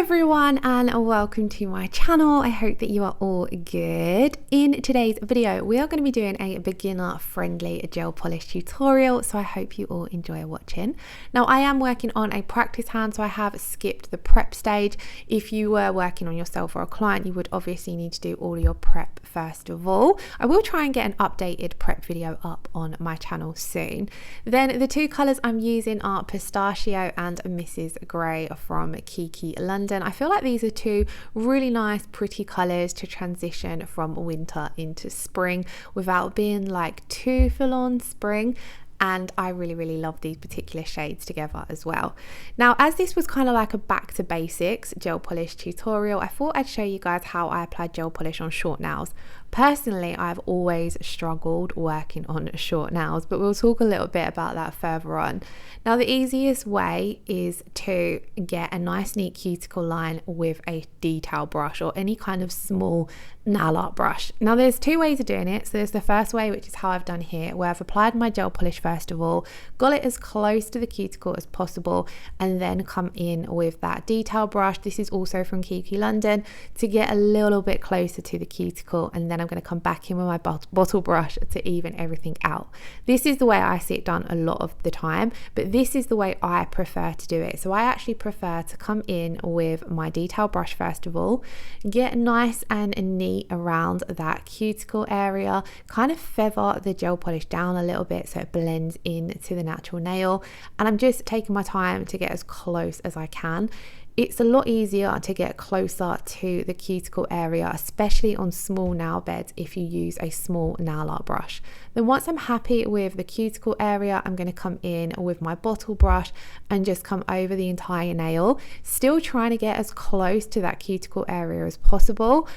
everyone and welcome to my channel. I hope that you are all good. In today's video we are going to be doing a beginner friendly gel polish tutorial, so I hope you all enjoy watching. Now I am working on a practice hand, so I have skipped the prep stage. If you were working on yourself or a client, you would obviously need to do all your prep first of all. I will try and get an updated prep video up on my channel soon. Then the two colours I'm using are Pistachio and Mrs. Grey from Kiki London. I feel like these are two really nice pretty colours to transition from winter into spring without being like too full on spring, and I really love these particular shades together as well. Now, as this was kind of like a back to basics gel polish tutorial, I thought I'd show you guys how I apply gel polish on short nails. Personally, I've always struggled working on short nails, but we'll talk a little bit about that further on. Now, the easiest way is to get a nice neat cuticle line with a detail brush or any kind of small nail art brush. Now, there's two ways of doing it. So there's the first way, which is how I've done here, where I've applied my gel polish first of all, got it as close to the cuticle as possible, and then come in with that detail brush. This is also from Kiki London, to get a little bit closer to the cuticle, and then I'm going to come back in with my bottle brush to even everything out. This is the way I see it done a lot of the time, but this is the way I prefer to do it. So I actually prefer to come in with my detail brush first of all, get nice and neat around that cuticle area, kind of feather the gel polish down a little bit so it blends into the natural nail, and I'm just taking my time to get as close as I can. It's a lot easier to get closer to the cuticle area, especially on small nail beds if you use a small nail art brush. Then once I'm happy with the cuticle area, I'm going to come in with my bottle brush and just come over the entire nail, still trying to get as close to that cuticle area as possible.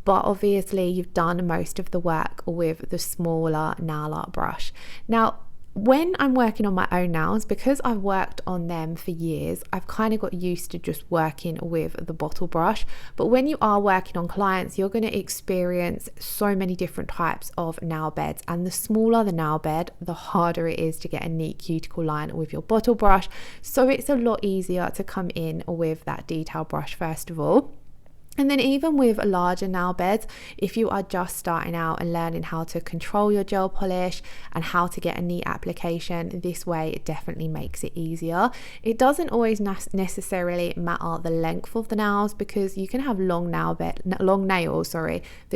But obviously you've done most of the work with the smaller nail art brush. Now, when I'm working on my own nails, because I've worked on them for years, I've kind of got used to just working with the bottle brush. But when you are working on clients, you're going to experience so many different types of nail beds, and the smaller the nail bed, the harder it is to get a neat cuticle line with your bottle brush. So it's a lot easier to come in with that detail brush first of all. And then even with larger nail beds, if you are just starting out and learning how to control your gel polish and how to get a neat application, this way it definitely makes it easier. It doesn't always necessarily matter the length of the nails, because you can have long nails that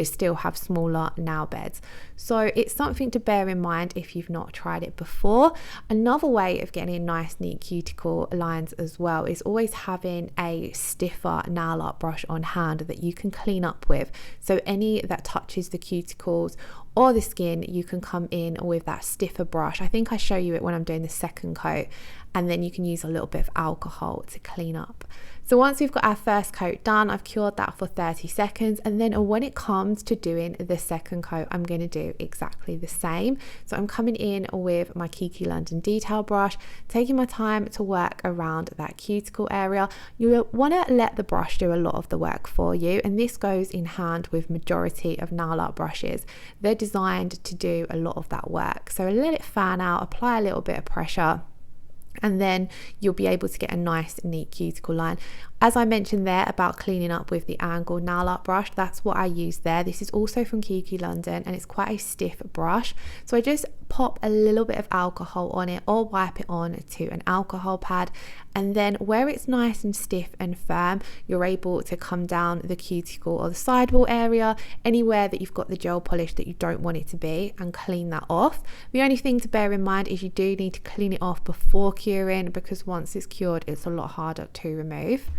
still have smaller nail beds. So it's something to bear in mind if you've not tried it before. Another way of getting nice neat cuticle lines as well is always having a stiffer nail art brush on hand that you can clean up with. So any that touches the cuticles or the skin, you can come in with that stiffer brush. I think I show you it when I'm doing the second coat, and then you can use a little bit of alcohol to clean up. So once we've got our first coat done, I've cured that for 30 seconds. And then when it comes to doing the second coat, I'm going to do exactly the same. So I'm coming in with my Kiki London detail brush, taking my time to work around that cuticle area. You want to let the brush do a lot of the work for you. And this goes in hand with majority of nail art brushes. They're designed to do a lot of that work. So let it fan out, apply a little bit of pressure, and then you'll be able to get a nice neat cuticle line. As I mentioned there about cleaning up with the angled nail art brush, that's what I use there. This is also from Kiki London, and it's quite a stiff brush. So I just pop a little bit of alcohol on it or wipe it on to an alcohol pad, and then where it's nice and stiff and firm, you're able to come down the cuticle or the sidewall area, anywhere that you've got the gel polish that you don't want it to be, and clean that off. The only thing to bear in mind is you do need to clean it off before curing, because once it's cured, it's a lot harder to remove.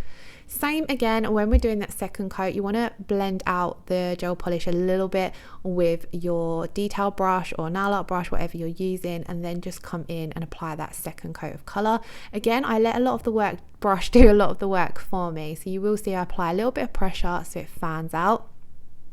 Same again when we're doing that second coat, you want to blend out the gel polish a little bit with your detail brush or nail art brush, whatever you're using, and then just come in and apply that second coat of colour. Again, I let a lot of the brush do a lot of the work for me, so you will see I apply a little bit of pressure so it fans out.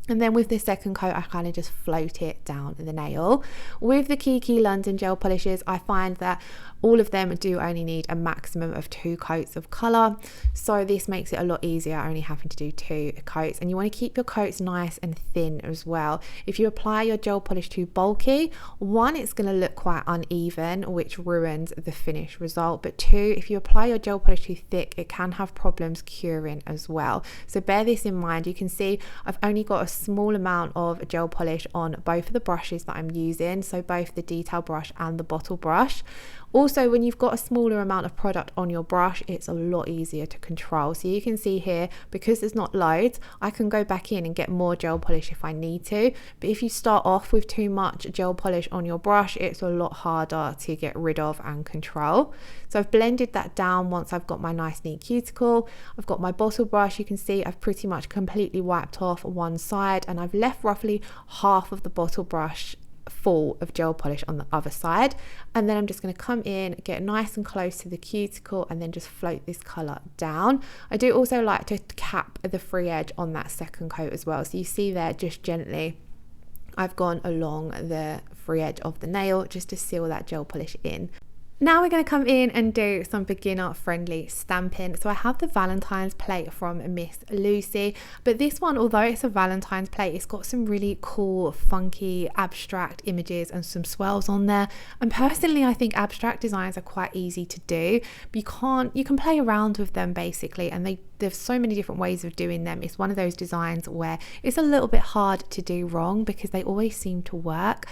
And then with the second coat, I kind of just float it down the nail. With the Kiki London gel polishes, I find that all of them do only need a maximum of 2 coats of colour. So this makes it a lot easier, only having to do 2 coats. And you want to keep your coats nice and thin as well. If you apply your gel polish too bulky, 1, it's going to look quite uneven, which ruins the finished result. But 2, if you apply your gel polish too thick, it can have problems curing as well. So bear this in mind. You can see I've only got a small amount of gel polish on both of the brushes that I'm using, so both the detail brush and the bottle brush. Also, when you've got a smaller amount of product on your brush, it's a lot easier to control. So you can see here, because there's not loads, I can go back in and get more gel polish if I need to. But if you start off with too much gel polish on your brush, it's a lot harder to get rid of and control. So I've blended that down once I've got my nice neat cuticle. I've got my bottle brush. You can see I've pretty much completely wiped off one side, and I've left roughly half of the bottle brush full of gel polish on the other side. And then I'm just going to come in, get nice and close to the cuticle, and then just float this colour down. I do also like to cap the free edge on that second coat as well. So you see there, just gently I've gone along the free edge of the nail just to seal that gel polish in. Now we're going to come in and do some beginner friendly stamping. So I have the Valentines plate from Miss Lucy, but this one, although it's a Valentine's plate, it's got some really cool, funky, abstract images and some swirls on there. And personally, I think abstract designs are quite easy to do. But you can play around with them basically, and there's so many different ways of doing them. It's one of those designs where it's a little bit hard to do wrong because they always seem to work.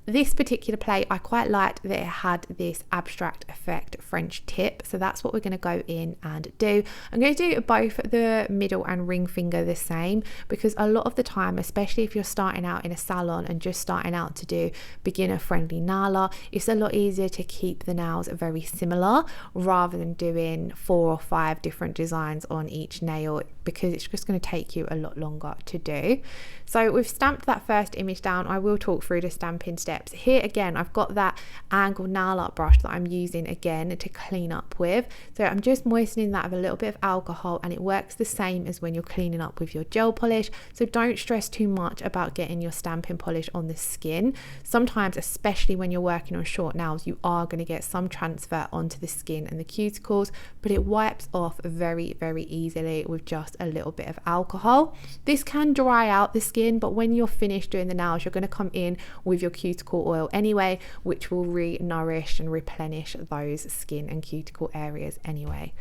This particular plate, I quite liked that it had this abstract effect French tip, so that's what we're going to go in and do. I'm going to do both the middle and ring finger the same, because a lot of the time, especially if you're starting out in a salon and just starting out to do beginner friendly nail art, it's a lot easier to keep the nails very similar rather than doing 4 or 5 different designs on each nail, because it's just going to take you a lot longer to do. So we've stamped that first image down. I will talk through the stamping steps. Here again, I've got that angled nail art brush that I'm using again to clean up with. So I'm just moistening that with a little bit of alcohol, and it works the same as when you're cleaning up with your gel polish. So don't stress too much about getting your stamping polish on the skin. Sometimes, especially when you're working on short nails, you are going to get some transfer onto the skin and the cuticles, but it wipes off very, very easily with just a little bit of alcohol. This can dry out the skin, but when you're finished doing the nails, you're going to come in with your cuticle oil anyway, which will re-nourish and replenish those skin and cuticle areas anyway.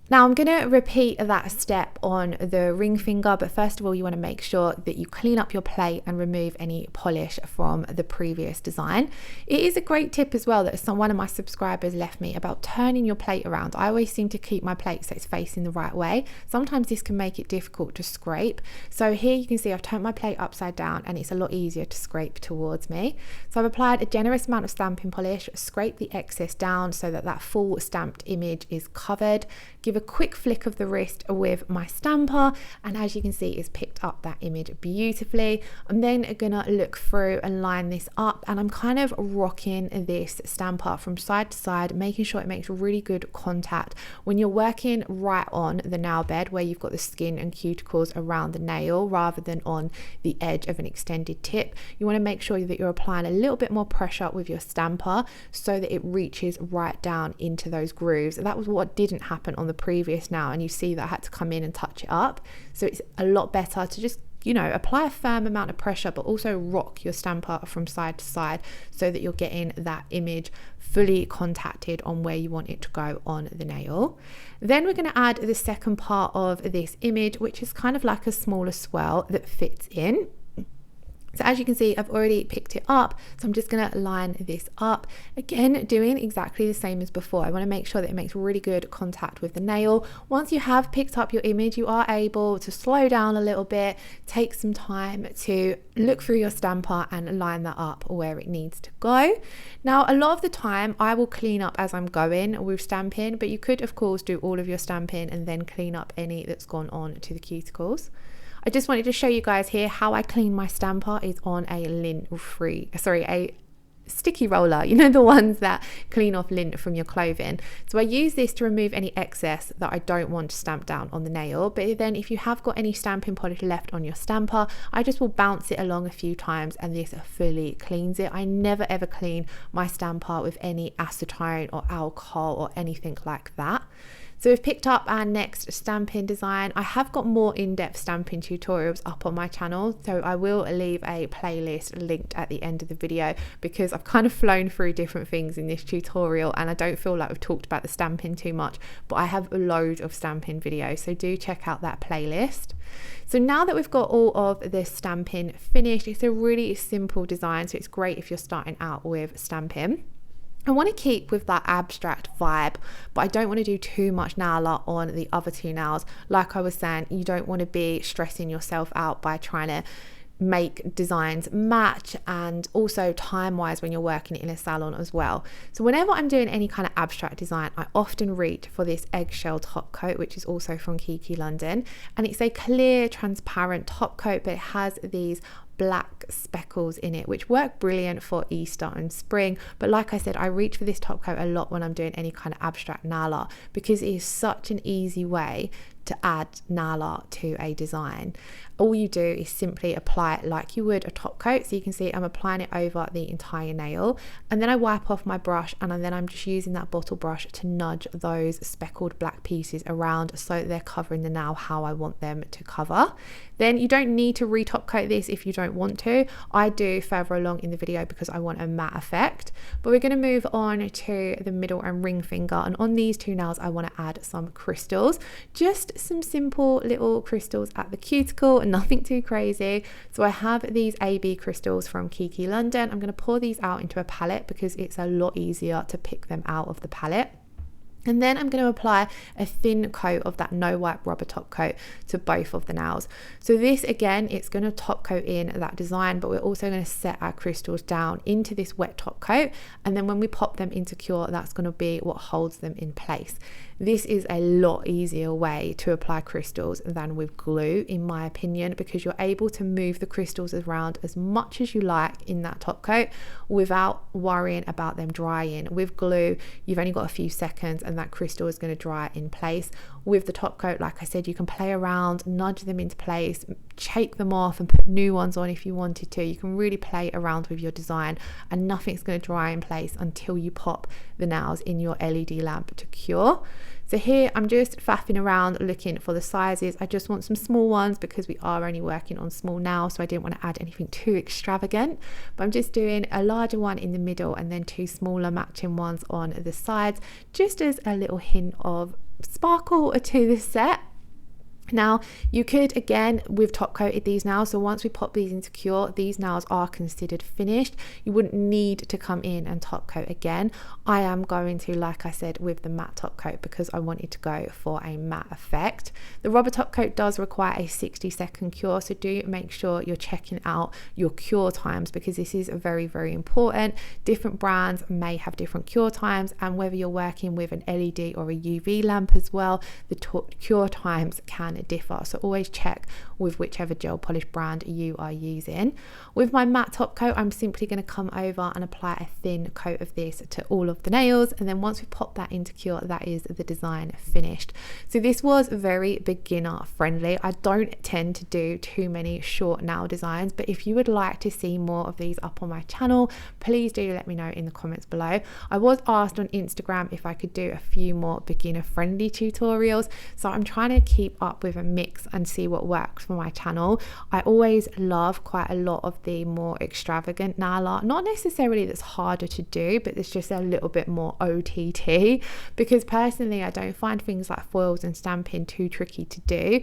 Now I'm going to repeat that step on the ring finger, but first of all you want to make sure that you clean up your plate and remove any polish from the previous design. It is a great tip as well that one of my subscribers left me about turning your plate around. I always seem to keep my plate so it's facing the right way. Sometimes this can make it difficult to scrape. So here you can see I've turned my plate upside down and it's a lot easier to scrape towards me. So I've applied a generous amount of stamping polish, scrape the excess down so that that full stamped image is covered. Give a quick flick of the wrist with my stamper, and as you can see, it's picked up that image beautifully. I'm then gonna look through and line this up, and I'm kind of rocking this stamper from side to side, making sure it makes really good contact. When you're working right on the nail bed where you've got the skin and cuticles around the nail rather than on the edge of an extended tip, you want to make sure that you're applying a little bit more pressure with your stamper so that it reaches right down into those grooves. That was what didn't happen on the previous nail, and you see that I had to come in and touch it up. So it's a lot better to just, you know, apply a firm amount of pressure, but also rock your stamper from side to side so that you're getting that image fully contacted on where you want it to go on the nail. Then we're going to add the second part of this image, which is kind of like a smaller swirl that fits in. So as you can see, I've already picked it up, so I'm just going to line this up. Again, doing exactly the same as before. I want to make sure that it makes really good contact with the nail. Once you have picked up your image, you are able to slow down a little bit, take some time to look through your stamper and line that up where it needs to go. Now, a lot of the time, I will clean up as I'm going with stamping, but you could, of course, do all of your stamping and then clean up any that's gone on to the cuticles. I just wanted to show you guys here how I clean my stamper is on a sticky roller, you know, the ones that clean off lint from your clothing. So I use this to remove any excess that I don't want to stamp down on the nail. But then if you have got any stamping polish left on your stamper, I just will bounce it along a few times and this fully cleans it. I never ever clean my stamper with any acetone or alcohol or anything like that. So we've picked up our next stamping design. I have got more in-depth stamping tutorials up on my channel, so I will leave a playlist linked at the end of the video, because I've kind of flown through different things in this tutorial and I don't feel like we've talked about the stamping too much, but I have a load of stamping videos, so do check out that playlist. So now that we've got all of the stamping finished, it's a really simple design, so it's great if you're starting out with stamping. I want to keep with that abstract vibe, but I don't want to do too much nail art on the other two nails. Like I was saying, you don't want to be stressing yourself out by trying to make designs match, and also time wise when you're working in a salon as well. So whenever I'm doing any kind of abstract design, I often reach for this eggshell top coat, which is also from Kiki London, and it's a clear transparent top coat, but it has these black speckles in it, which work brilliant for Easter and spring. But like I said, I reach for this top coat a lot when I'm doing any kind of abstract nail art, because it is such an easy way to add nail art to a design. All you do is simply apply it like you would a top coat. So you can see I'm applying it over the entire nail, and then I wipe off my brush, and then I'm just using that bottle brush to nudge those speckled black pieces around so that they're covering the nail how I want them to cover. Then you don't need to re-top coat this if you don't want to. I do further along in the video because I want a matte effect. But we're going to move on to the middle and ring finger, and on these two nails I want to add some crystals, just some simple little crystals at the cuticle, nothing too crazy. So I have these AB crystals from Kiki London. I'm going to pour these out into a palette because it's a lot easier to pick them out of the palette. And then I'm going to apply a thin coat of that no wipe rubber top coat to both of the nails. So this, again, it's going to top coat in that design, but we're also going to set our crystals down into this wet top coat. And then when we pop them into cure, that's going to be what holds them in place. This is a lot easier way to apply crystals than with glue, in my opinion, because you're able to move the crystals around as much as you like in that top coat without worrying about them drying. With glue, you've only got a few seconds and that crystal is going to dry in place. With the top coat, like I said, you can play around, nudge them into place, shake them off and put new ones on if you wanted to. You can really play around with your design, and nothing's going to dry in place until you pop the nails in your LED lamp to cure. So here I'm just faffing around looking for the sizes. I just want some small ones because we are only working on small nails, so I didn't want to add anything too extravagant. But I'm just doing a larger one in the middle and then two smaller matching ones on the sides, just as a little hint of sparkle to the set. Now you could, again, we've top coated these nails, so once we pop these into cure, these nails are considered finished. You wouldn't need to come in and top coat again. I am going to, like I said, with the matte top coat because I wanted to go for a matte effect. The rubber top coat does require a 60-second cure, so do make sure you're checking out your cure times because this is very, very important. Different brands may have different cure times, and whether you're working with an LED or a UV lamp as well, the cure times can differ, so always check with whichever gel polish brand you are using. With my matte top coat, I'm simply going to come over and apply a thin coat of this to all of the nails, and then once we pop that into cure, that is the design finished. So this was very beginner friendly. I don't tend to do too many short nail designs, but if you would like to see more of these up on my channel, please do let me know in the comments below. I was asked on Instagram if I could do a few more beginner friendly tutorials, so I'm trying to keep up with a mix and see what works for my channel. I always love quite a lot of the more extravagant nail art, not necessarily that's harder to do, but it's just a little bit more OTT, because personally I don't find things like foils and stamping too tricky to do.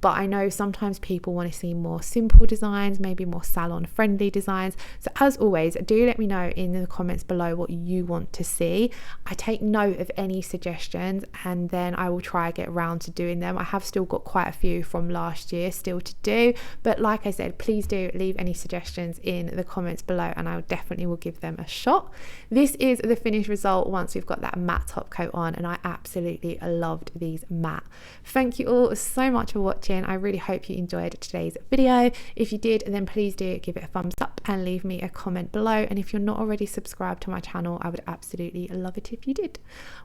But I know sometimes people want to see more simple designs, maybe more salon friendly designs. So as always, do let me know in the comments below what you want to see. I take note of any suggestions and then I will try to get around to doing them. I have still got quite a few from last year still to do, but like I said, please do leave any suggestions in the comments below and I definitely will give them a shot. This is the finished result once we've got that matte top coat on, and I absolutely loved these matte. Thank you all so much for watching. watching. I really hope you enjoyed today's video. If you did, then please do give it a thumbs up and leave me a comment below. And if you're not already subscribed to my channel, I would absolutely love it if you did.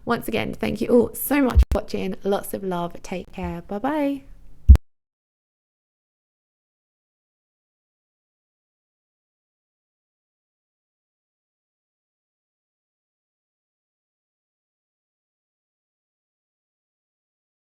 Once again, thank you all so much for watching. Lots of love. Take care. Bye bye.